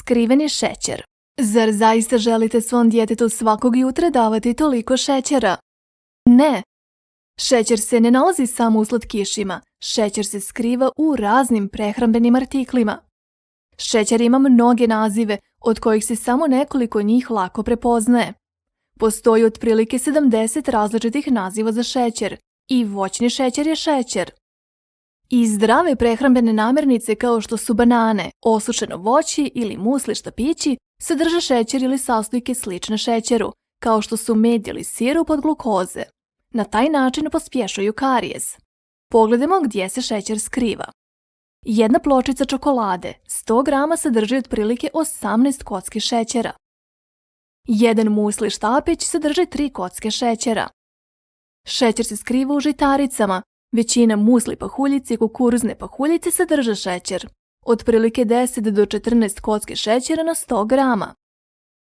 Skriveni šećer. Zar zaista želite svom djetetu svakog jutra davati toliko šećera? Ne. Šećer se ne nalazi samo u slatkišima. Šećer se skriva u raznim prehrambenim artiklima. Šećer ima mnoge nazive, od kojih se samo nekoliko njih lako prepoznaje. Postoji otprilike 70 različitih naziva za šećer i voćni šećer je šećer. I zdrave prehrambene namirnice kao što su banane, osušeno voće ili musli štapići sadrže šećer ili sastojke slične šećeru, kao što su med ili sirup od glukoze. Na taj način pospješuju karijes. Pogledajmo gdje se šećer skriva. Jedna pločica čokolade, 100 grama sadrži otprilike 18 kocki šećera. Jedan musli štapić sadrži 3 kocke šećera. Šećer se skriva u žitaricama. Većina musli pahuljice i kukuruzne pahuljice sadrže šećer. Otprilike 10 do 14 kocke šećera na 100 grama.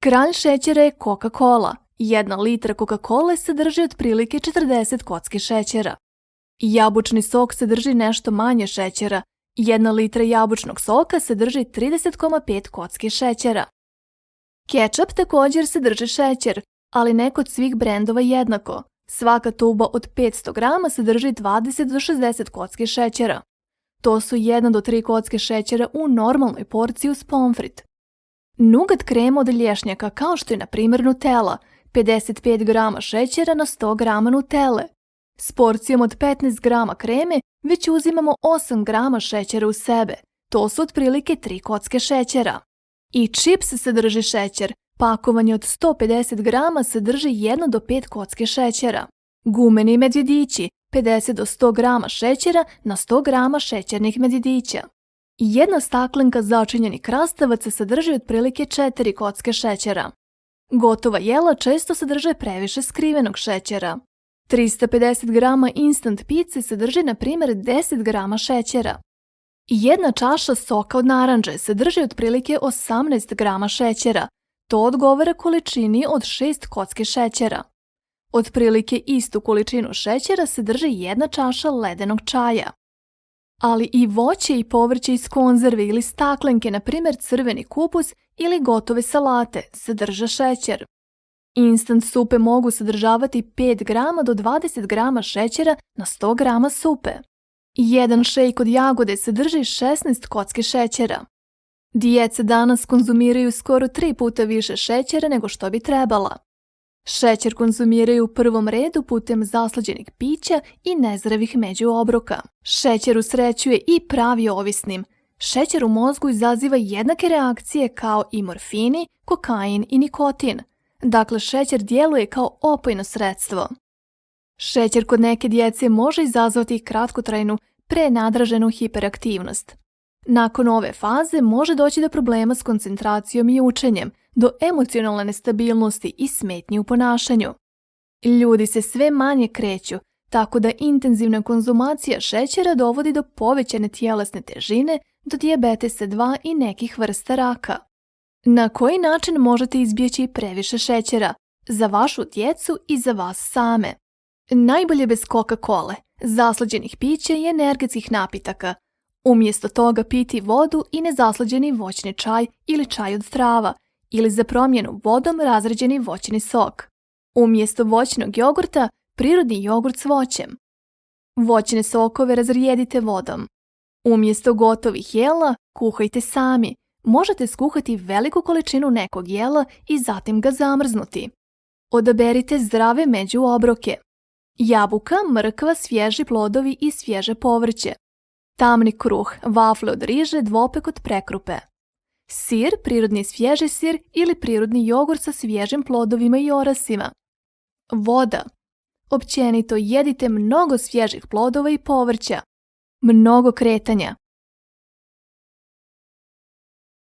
Kralj šećera je Coca-Cola. 1 litra Coca-Cole sadrži otprilike 40 kocki šećera. Jabučni sok sadrži nešto manje šećera. 1 litra jabučnog soka sadrži 30,5 kocki šećera. Kečap također sadrži šećer, ali ne kod svih brendova jednako. Svaka tuba od 500 grama sadrži 20 do 60 kocki šećera. To su 1 do 3 kocke šećera u normalnoj porciji uz pomfrit. Nugat krema od lješnjaka kao što je na primjer Nutella, 55 grama šećera na 100 grama Nutelle. S porcijom od 15 grama kreme već uzimamo 8 grama šećera u sebe. To su otprilike 3 kocke šećera. I čips sadrži šećer. Pakovanje od 150 grama sadrži 1 do 5 kocke šećera. Gumeni medvjedići, 50 do 100 grama šećera na 100 grama šećernih medvjedića. Jedna staklenka začinjenih krastavaca sadrži otprilike 4 kocke šećera. Gotova jela često sadrže previše skrivenog šećera. 350 grama instant pice sadrži na primjer 10 grama šećera. Jedna čaša soka od naranđe sadrži otprilike 18 grama šećera. To odgovara količini od 6 kocke šećera. Otprilike istu količinu šećera sadrži 1 čaša ledenog čaja. Ali i voće i povrće iz konzerve ili staklenke, na primjer crveni kupus ili gotove salate, sadrže šećer. Instant supe mogu sadržavati 5 grama do 20 grama šećera na 100 grama supe. Jedan šejk od jagode sadrži 16 kocki šećera. Djeca danas konzumiraju skoro 3 puta više šećera nego što bi trebala. Šećer konzumiraju u prvom redu putem zaslađenih pića i nezdravih međuobroka. Šećer usrećuje i pravi ovisnim. Šećer u mozgu izaziva jednake reakcije kao i morfini, kokain i nikotin. Dakle, šećer djeluje kao opojno sredstvo. Šećer kod neke djece može izazvati kratkotrajnu, prenadraženu hiperaktivnost. Nakon ove faze može doći do problema s koncentracijom i učenjem, do emocionalne nestabilnosti i smetnji u ponašanju. Ljudi se sve manje kreću, tako da intenzivna konzumacija šećera dovodi do povećane tjelesne težine, do dijabetesa 2 i nekih vrsta raka. Na koji način možete izbjeći previše šećera? Za vašu djecu i za vas same. Najbolje bez Coca-Cole, zaslađenih pića i energetskih napitaka. Umjesto toga piti vodu i nezaslađeni voćni čaj ili čaj od trava, ili za promjenu vodom razređeni voćni sok. Umjesto voćnog jogurta, prirodni jogurt s voćem. Voćne sokove razrijedite vodom. Umjesto gotovih jela, kuhajte sami. Možete skuhati veliku količinu nekog jela i zatim ga zamrznuti. Odaberite zdrave međuobroke. Jabuka, mrkva, svježi plodovi i svježe povrće. Tamni kruh, vafle od riže, dvopek od prekrupe. Sir, prirodni svježi sir ili prirodni jogurt sa svježim plodovima i orasima. Voda. Općenito jedite mnogo svježih plodova i povrća. Mnogo kretanja.